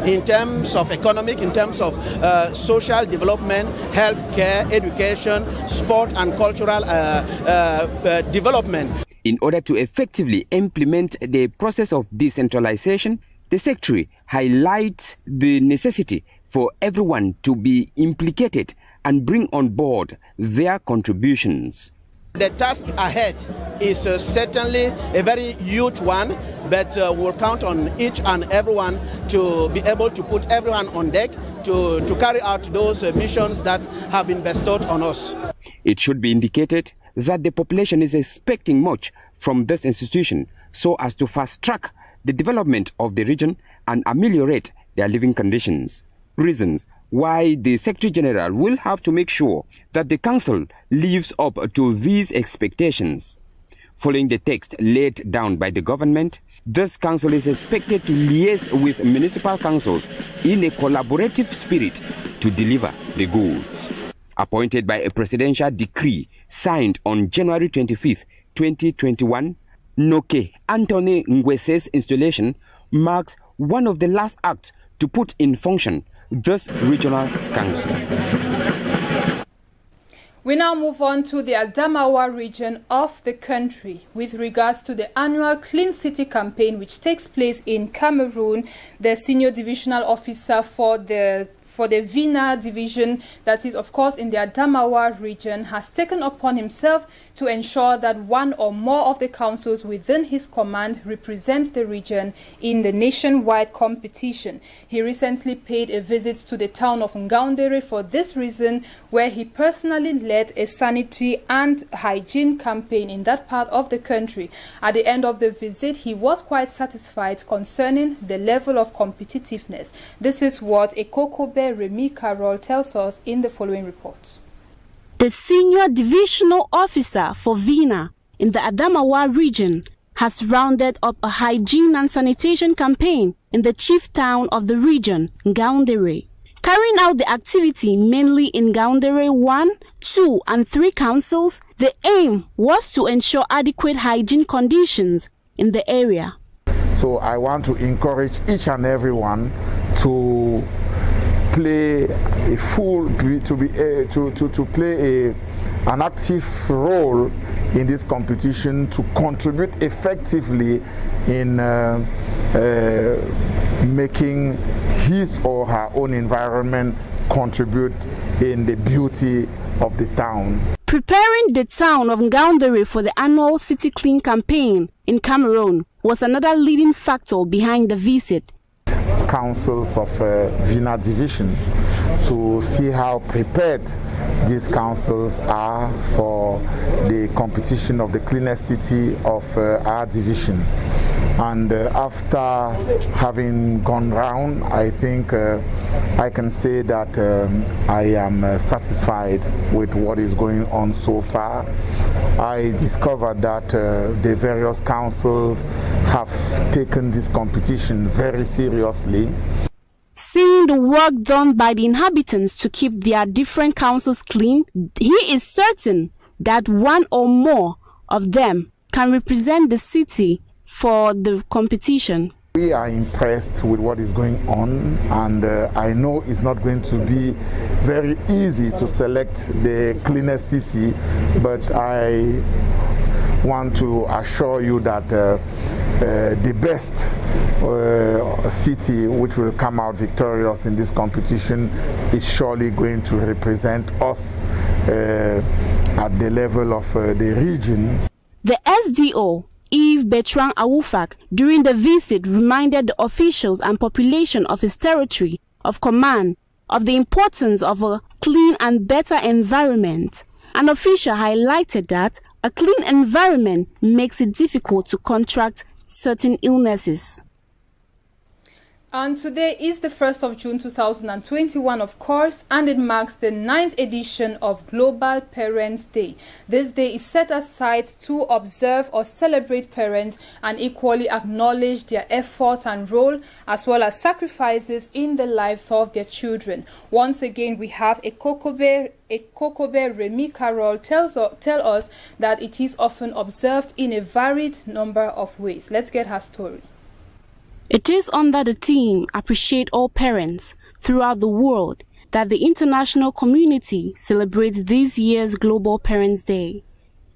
in terms of economic, in terms of social development, healthcare, education, sport and cultural development. In order to effectively implement the process of decentralization, the Secretary highlights the necessity for everyone to be implicated and bring on board their contributions. The task ahead is certainly a very huge one, but we'll count on each and everyone to be able to put everyone on deck to carry out those missions that have been bestowed on us. It should be indicated that the population is expecting much from this institution so as to fast-track the development of the region and ameliorate their living conditions. Reasons why the Secretary General will have to make sure that the Council lives up to these expectations. Following the text laid down by the government, this Council is expected to liaise with municipal councils in a collaborative spirit to deliver the goods. Appointed by a presidential decree signed on January 25, 2021, Noke Anthony Ngwese's installation marks one of the last acts to put in function this regional council. We now move on to the Adamawa region of the country with regards to the annual Clean City campaign which takes place in Cameroon. The senior divisional officer for the Vina division, that is of course in the Adamawa region, has taken upon himself to ensure that one or more of the councils within his command represent the region in the nationwide competition. He recently paid a visit to the town of Ngaoundere for this reason, where he personally led a sanitary and hygiene campaign in that part of the country. At the end of the visit, he was quite satisfied concerning the level of competitiveness. This is what Ekokobe Remy Carroll tells us in the following report. The senior divisional officer for Vina in the Adamawa region has rounded up a hygiene and sanitation campaign in the chief town of the region, Ngaoundere. Carrying out the activity mainly in Ngaoundere 1, 2 and 3 councils, the aim was to ensure adequate hygiene conditions in the area. So I want to encourage each and everyone to play a an active role in this competition, to contribute effectively in making his or her own environment contribute in the beauty of the town. Preparing the town of Ngaoundere for the annual City Clean campaign in Cameroon was another leading factor behind the visit. Councils of Vina division to see how prepared these councils are for the competition of the cleanest city of our division. And after having gone round, I think I can say that I am satisfied with what is going on so far. I discovered that the various councils have taken this competition very seriously. Seeing the work done by the inhabitants to keep their different councils clean, he is certain that one or more of them can represent the city for the competition. We are impressed with what is going on, and I know it's not going to be very easy to select the cleanest city, but I want to assure you that the best city which will come out victorious in this competition is surely going to represent us at the level of the region. The SDO, Yves Bertrand Awoufak, during the visit reminded the officials and population of his territory of command of the importance of a clean and better environment. An official highlighted that a clean environment makes it difficult to contract certain illnesses. And today is the 1st of June 2021, of course, and it marks the 9th edition of Global Parents' Day. This day is set aside to observe or celebrate parents and equally acknowledge their efforts and role, as well as sacrifices in the lives of their children. Once again, we have Ekokobe Remy Carroll tell us that it is often observed in a varied number of ways. Let's get her story. It is under the theme Appreciate All Parents throughout the world that the international community celebrates this year's Global Parents' Day.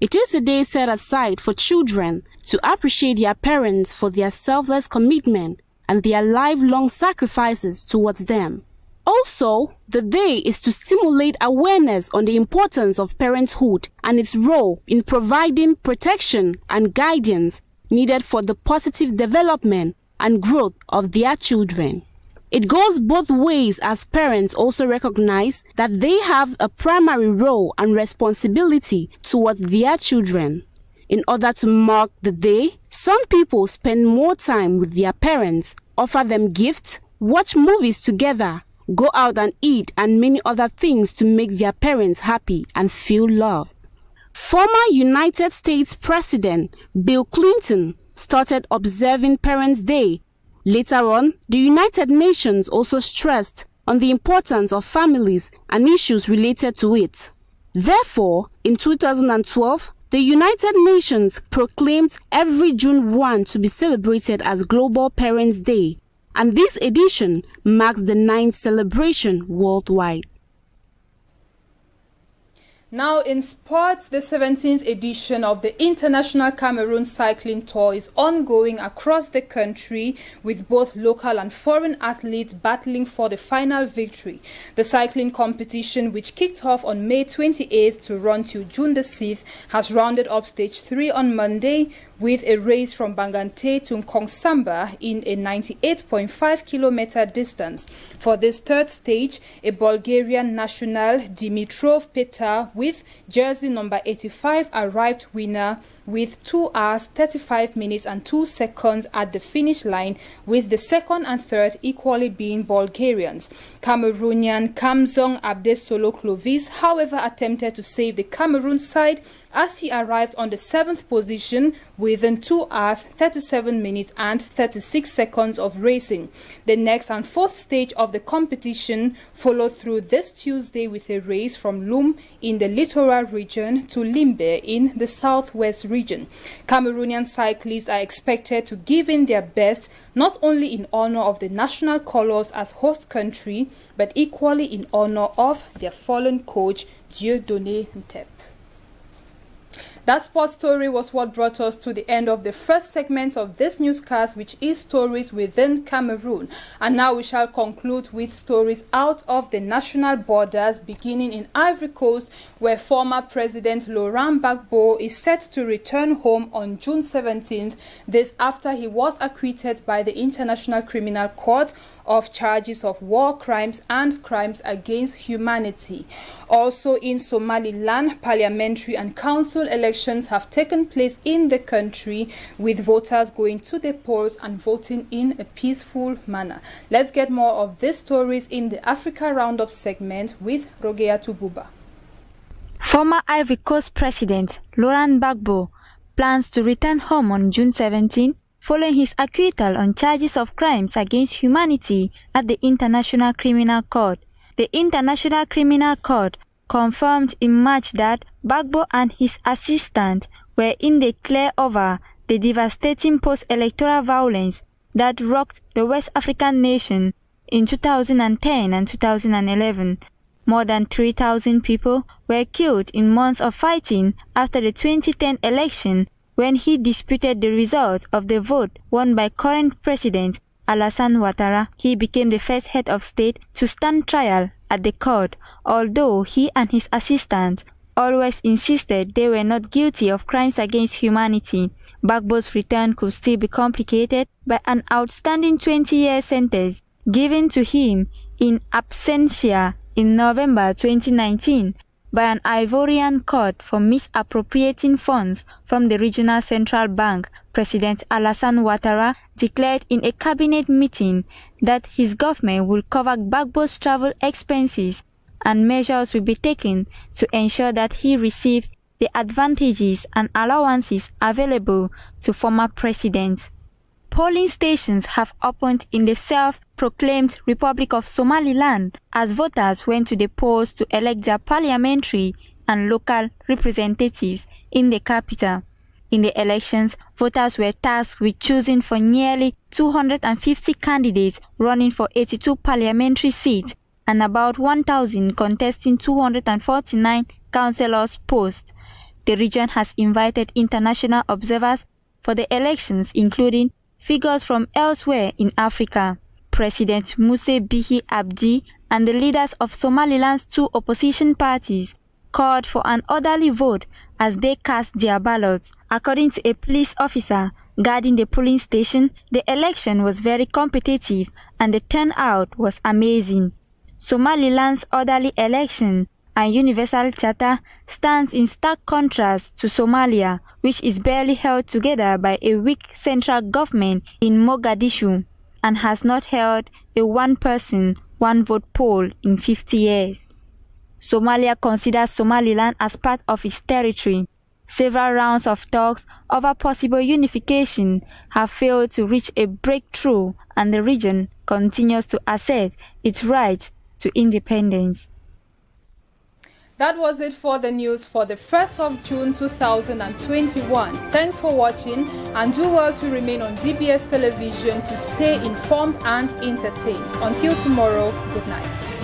It is a day set aside for children to appreciate their parents for their selfless commitment and their lifelong sacrifices towards them. Also, the day is to stimulate awareness on the importance of parenthood and its role in providing protection and guidance needed for the positive development and growth of their children. It goes both ways, as parents also recognize that they have a primary role and responsibility towards their children. In order to mark the day, some people spend more time with their parents, offer them gifts, watch movies together, go out and eat, and many other things to make their parents happy and feel loved. Former United States President Bill Clinton started observing Parents' Day. Later on, the United Nations also stressed on the importance of families and issues related to it. Therefore, in 2012, the United Nations proclaimed every June 1 to be celebrated as Global Parents' Day, and this edition marks the 9th celebration worldwide. Now in sports, the 17th edition of the International Cameroon Cycling Tour is ongoing across the country, with both local and foreign athletes battling for the final victory. The cycling competition, which kicked off on May 28th to run till June the 6th, has rounded up stage 3 on Monday, with a race from Bangante to Nkongsamba in a 98.5 kilometer distance. For this third stage, a Bulgarian national, Dimitrov Petar, with jersey number 85, arrived winner with 2 hours 35 minutes and 2 seconds at the finish line, with the second and third equally being Bulgarians. Cameroonian Kamzong Abdesolo Clovis, however, attempted to save the Cameroon side as he arrived on the 7th position within 2 hours 37 minutes and 36 seconds of racing. The next and fourth stage of the competition followed through this Tuesday with a race from Loum in the littoral region to Limbe in the southwest region. Cameroonian cyclists are expected to give in their best, not only in honor of the national colors as host country, but equally in honor of their fallen coach, Dieudonné Ntep. That sports story was what brought us to the end of the first segment of this newscast, which is stories within Cameroon. And now we shall conclude with stories out of the national borders, beginning in Ivory Coast, where former President Laurent Gbagbo is set to return home on June 17th, this after he was acquitted by the International Criminal Court of charges of war crimes and crimes against humanity. Also in Somaliland, parliamentary and council elections have taken place in the country, with voters going to the polls and voting in a peaceful manner. Let's get more of these stories in the Africa Roundup segment with Rogea Tububa. Former Ivory Coast President Laurent Gbagbo plans to return home on June 17 following his acquittal on charges of crimes against humanity at the International Criminal Court. The International Criminal Court confirmed in March that Gbagbo and his assistant were in the clear over the devastating post-electoral violence that rocked the West African nation in 2010 and 2011. More than 3,000 people were killed in months of fighting after the 2010 election, when he disputed the results of the vote won by current President Alassane Ouattara. He became the first head of state to stand trial at the court, although he and his assistant always insisted they were not guilty of crimes against humanity. Gbagbo's return could still be complicated by an outstanding 20-year sentence given to him in absentia in November 2019 by an Ivorian court for misappropriating funds from the regional central bank. President Alassane Ouattara declared in a cabinet meeting that his government will cover Gbagbo's travel expenses and measures will be taken to ensure that he receives the advantages and allowances available to former presidents. Polling stations have opened in the self-proclaimed Republic of Somaliland as voters went to the polls to elect their parliamentary and local representatives in the capital. In the elections, voters were tasked with choosing for nearly 250 candidates running for 82 parliamentary seats and about 1,000 contesting 249 councillors' posts. The region has invited international observers for the elections, including figures from elsewhere in Africa. President Muse Bihi Abdi and the leaders of Somaliland's two opposition parties called for an orderly vote as they cast their ballots. According to a police officer guarding the polling station, the election was very competitive and the turnout was amazing. Somaliland's orderly election and universal charter stands in stark contrast to Somalia, which is barely held together by a weak central government in Mogadishu and has not held a one-person, one-vote poll in 50 years. Somalia considers Somaliland as part of its territory. Several rounds of talks over possible unification have failed to reach a breakthrough, and the region continues to assert its right to independence. That was it for the news for the 1st of June 2021. Thanks for watching, and do well to remain on DBS television to stay informed and entertained. Until tomorrow, good night.